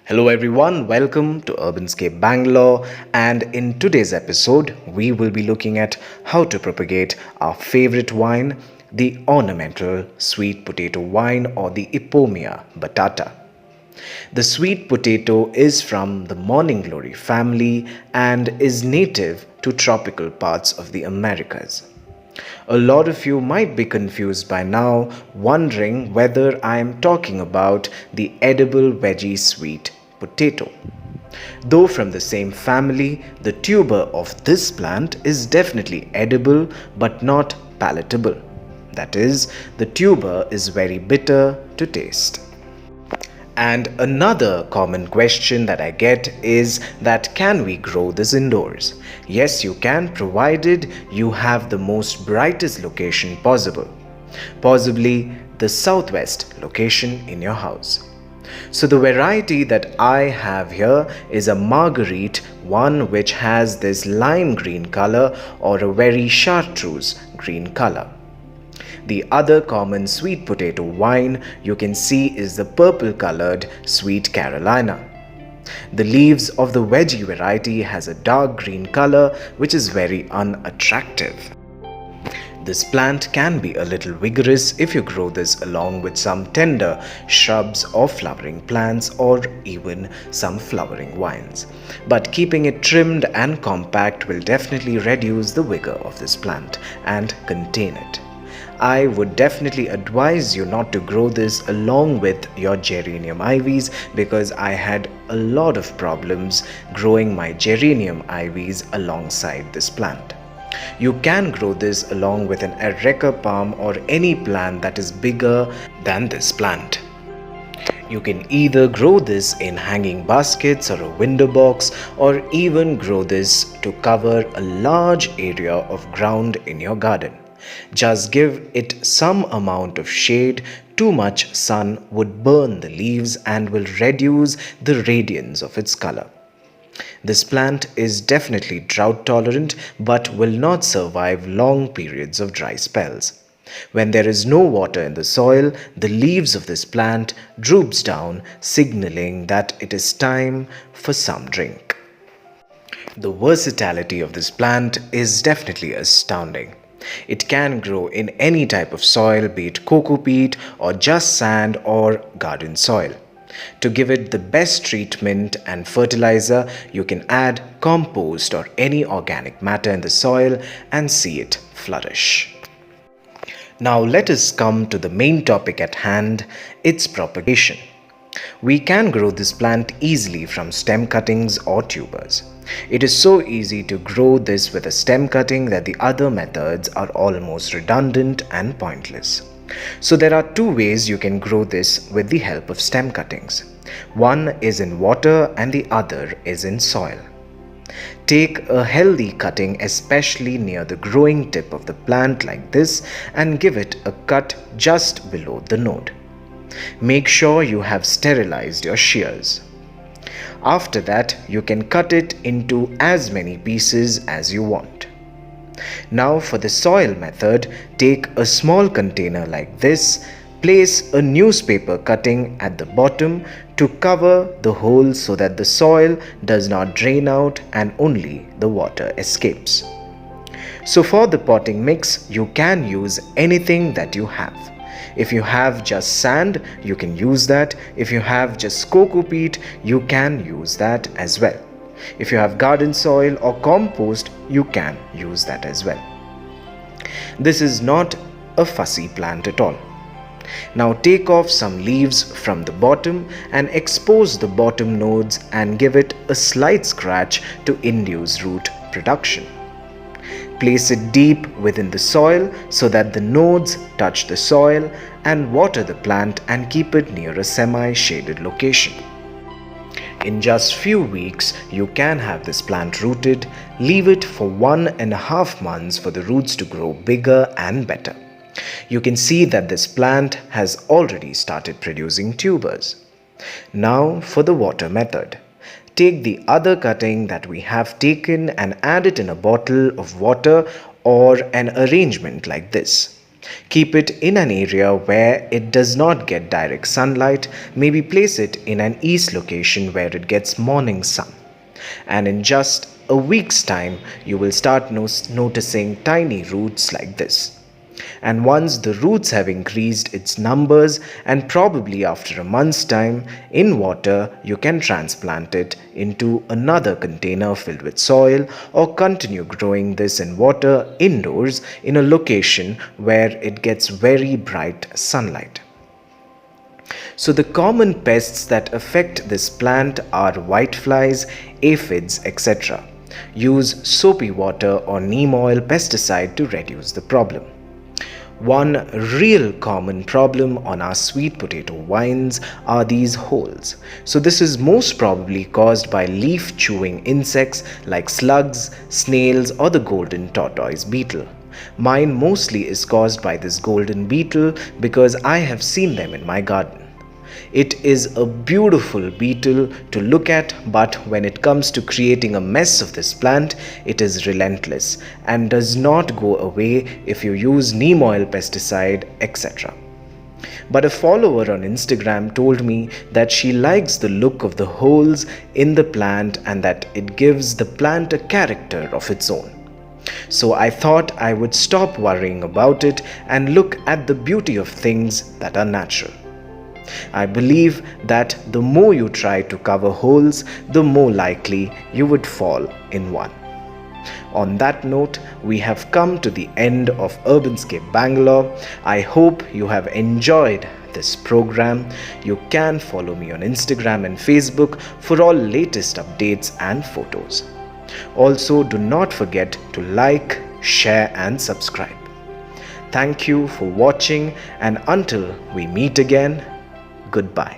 Hello everyone, welcome to Urbanscape Bangalore, and in today's episode we will be looking at how to propagate our favorite wine, the Ornamental Sweet Potato Vine or the Ipomea batata. The sweet potato is from the morning glory family and is native to tropical parts of the Americas. A lot of you might be confused by now, wondering whether I am talking about the edible veggie sweet potato. Though from the same family, the tuber of this plant is definitely edible but not palatable. That is, the tuber is very bitter to taste. And another common question that I get is that can we grow this indoors? Yes, you can, provided you have the most brightest location possible. Possibly the southwest location in your house. So the variety that I have here is a Marguerite, one which has this lime green color or a very chartreuse green color. The other common sweet potato vine you can see is the purple colored Sweet Carolina. The leaves of the veggie variety has a dark green color which is very unattractive. This plant can be a little vigorous if you grow this along with some tender shrubs or flowering plants or even some flowering vines. But keeping it trimmed and compact will definitely reduce the vigor of this plant and contain it. I would definitely advise you not to grow this along with your geranium ivies because I had a lot of problems growing my geranium ivies alongside this plant. You can grow this along with an areca palm or any plant that is bigger than this plant. You can either grow this in hanging baskets or a window box or even grow this to cover a large area of ground in your garden. Just give it some amount of shade. Too much sun would burn the leaves and will reduce the radiance of its color. This plant is definitely drought tolerant but will not survive long periods of dry spells. When there is no water in the soil, the leaves of this plant droops down, signaling that it is time for some drink. The versatility of this plant is definitely astounding. It can grow in any type of soil, be it coco peat or just sand or garden soil. To give it the best treatment and fertilizer, you can add compost or any organic matter in the soil and see it flourish. Now let us come to the main topic at hand, its propagation. We can grow this plant easily from stem cuttings or tubers. It is so easy to grow this with a stem cutting that the other methods are almost redundant and pointless. So there are two ways you can grow this with the help of stem cuttings. One is in water and the other is in soil. Take a healthy cutting especially near the growing tip of the plant like this and give it a cut just below the node. Make sure you have sterilized your shears. After that, you can cut it into as many pieces as you want. Now for the soil method, take a small container like this, place a newspaper cutting at the bottom to cover the hole so that the soil does not drain out and only the water escapes. So for the potting mix, you can use anything that you have. If you have just sand, you can use that. If you have just coco peat, you can use that as well. If you have garden soil or compost, you can use that as well. This is not a fussy plant at all. Now take off some leaves from the bottom and expose the bottom nodes and give it a slight scratch to induce root production. Place it deep within the soil so that the nodes touch the soil and water the plant and keep it near a semi-shaded location. In just few weeks, you can have this plant rooted. Leave it for 1.5 months for the roots to grow bigger and better. You can see that this plant has already started producing tubers. Now for the water method. Take the other cutting that we have taken and add it in a bottle of water or an arrangement like this. Keep it in an area where it does not get direct sunlight. Maybe place it in an east location where it gets morning sun. And in just a week's time, you will start noticing tiny roots like this. And once the roots have increased its numbers, and probably after a month's time, in water, you can transplant it into another container filled with soil, or continue growing this in water indoors in a location where it gets very bright sunlight. So the common pests that affect this plant are whiteflies, aphids, etc. Use soapy water or neem oil pesticide to reduce the problem. One real common problem on our sweet potato vines are these holes. So this is most probably caused by leaf chewing insects like slugs, snails, or the golden tortoise beetle. Mine mostly is caused by this golden beetle because I have seen them in my garden. It is a beautiful beetle to look at, but when it comes to creating a mess of this plant, it is relentless and does not go away if you use neem oil pesticide, etc. But a follower on Instagram told me that she likes the look of the holes in the plant and that it gives the plant a character of its own. So I thought I would stop worrying about it and look at the beauty of things that are natural. I believe that the more you try to cover holes, the more likely you would fall in one. On that note, we have come to the end of Urbanscape Bangalore. I hope you have enjoyed this program. You can follow me on Instagram and Facebook for all latest updates and photos. Also, do not forget to like, share and subscribe. Thank you for watching, and until we meet again, goodbye.